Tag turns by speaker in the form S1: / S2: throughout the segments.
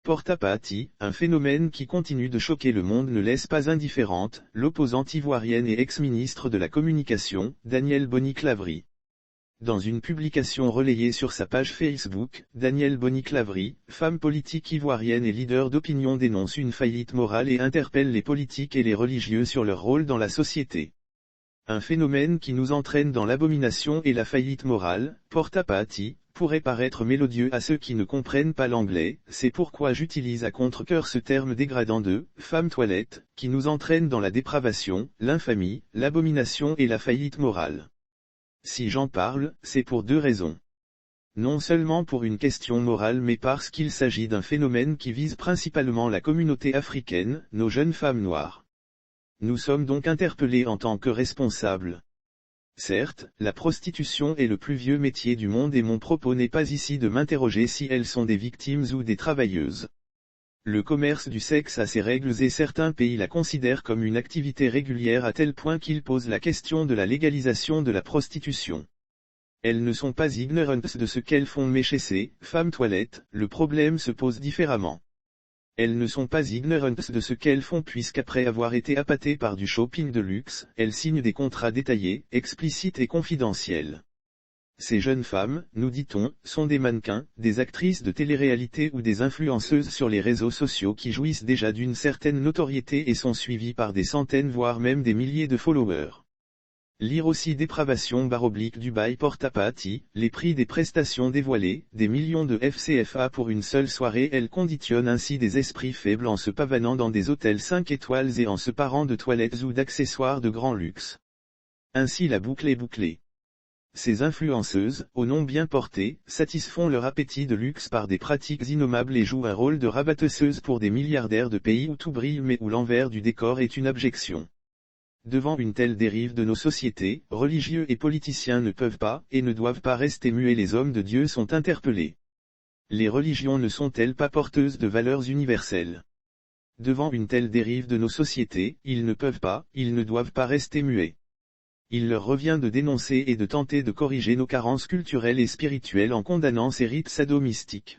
S1: Porta-Pahati, un phénomène qui continue de choquer le monde ne laisse pas indifférente, l'opposante ivoirienne et ex-ministre de la Communication, Danielle Boni-Clavry. Dans une publication relayée sur sa page Facebook, Danielle Boni-Clavry, femme politique ivoirienne et leader d'opinion dénonce une faillite morale et interpelle les politiques et les religieux sur leur rôle dans la société. Un phénomène qui nous entraîne dans l'abomination et la faillite morale, Porta-Pahati, pourrait paraître mélodieux à ceux qui ne comprennent pas l'anglais, c'est pourquoi j'utilise à contre-cœur ce terme dégradant de « femme toilette », qui nous entraîne dans la dépravation, l'infamie, l'abomination et la faillite morale. Si j'en parle, c'est pour deux raisons. Non seulement pour une question morale mais parce qu'il s'agit d'un phénomène qui vise principalement la communauté africaine, nos jeunes femmes noires. Nous sommes donc interpellés en tant que responsables. Certes, la prostitution est le plus vieux métier du monde et mon propos n'est pas ici de m'interroger si elles sont des victimes ou des travailleuses. Le commerce du sexe a ses règles et certains pays la considèrent comme une activité régulière à tel point qu'ils posent la question de la légalisation de la prostitution. Elles ne sont pas ignorantes de ce qu'elles font mais chez ces femmes toilettes, le problème se pose différemment. Elles ne sont pas ignorantes de ce qu'elles font puisqu'après avoir été appâtées par du shopping de luxe, elles signent des contrats détaillés, explicites et confidentiels. Ces jeunes femmes, nous dit-on, sont des mannequins, des actrices de télé-réalité ou des influenceuses sur les réseaux sociaux qui jouissent déjà d'une certaine notoriété et sont suivies par des centaines voire même des milliers de followers. Lire aussi dépravation / Dubaï Porta-Pahati, les prix des prestations dévoilées, des millions de FCFA pour une seule soirée. Elle conditionne ainsi des esprits faibles en se pavanant dans des hôtels 5 étoiles et en se parant de toilettes ou d'accessoires de grand luxe. Ainsi la boucle est bouclée. Ces influenceuses, au nom bien porté, satisfont leur appétit de luxe par des pratiques innommables et jouent un rôle de rabatteuses pour des milliardaires de pays où tout brille mais où l'envers du décor est une abjection. Devant une telle dérive de nos sociétés, religieux et politiciens ne peuvent pas, et ne doivent pas rester muets. Les hommes de Dieu sont interpellés. Les religions ne sont-elles pas porteuses de valeurs universelles? Devant une telle dérive de nos sociétés, ils ne peuvent pas, ils ne doivent pas rester muets. Il leur revient de dénoncer et de tenter de corriger nos carences culturelles et spirituelles en condamnant ces rites sadomystiques.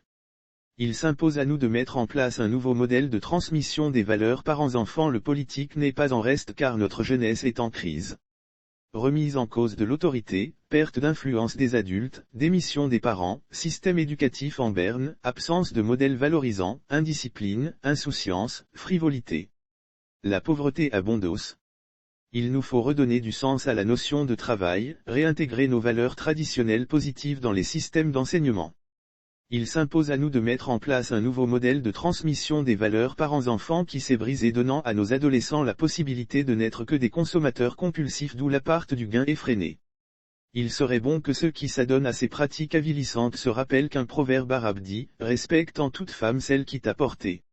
S1: Il s'impose à nous de mettre en place un nouveau modèle de transmission des valeurs parents-enfants. Le politique n'est pas en reste car notre jeunesse est en crise. Remise en cause de l'autorité, perte d'influence des adultes, démission des parents, système éducatif en berne, absence de modèle valorisant, indiscipline, insouciance, frivolité. La pauvreté abondos. Il nous faut redonner du sens à la notion de travail, réintégrer nos valeurs traditionnelles positives dans les systèmes d'enseignement. Il s'impose à nous de mettre en place un nouveau modèle de transmission des valeurs parents-enfants qui s'est brisé, donnant à nos adolescents la possibilité de n'être que des consommateurs compulsifs, d'où la part du gain effréné. Il serait bon que ceux qui s'adonnent à ces pratiques avilissantes se rappellent qu'un proverbe arabe dit « Respecte en toute femme celle qui t'a porté ».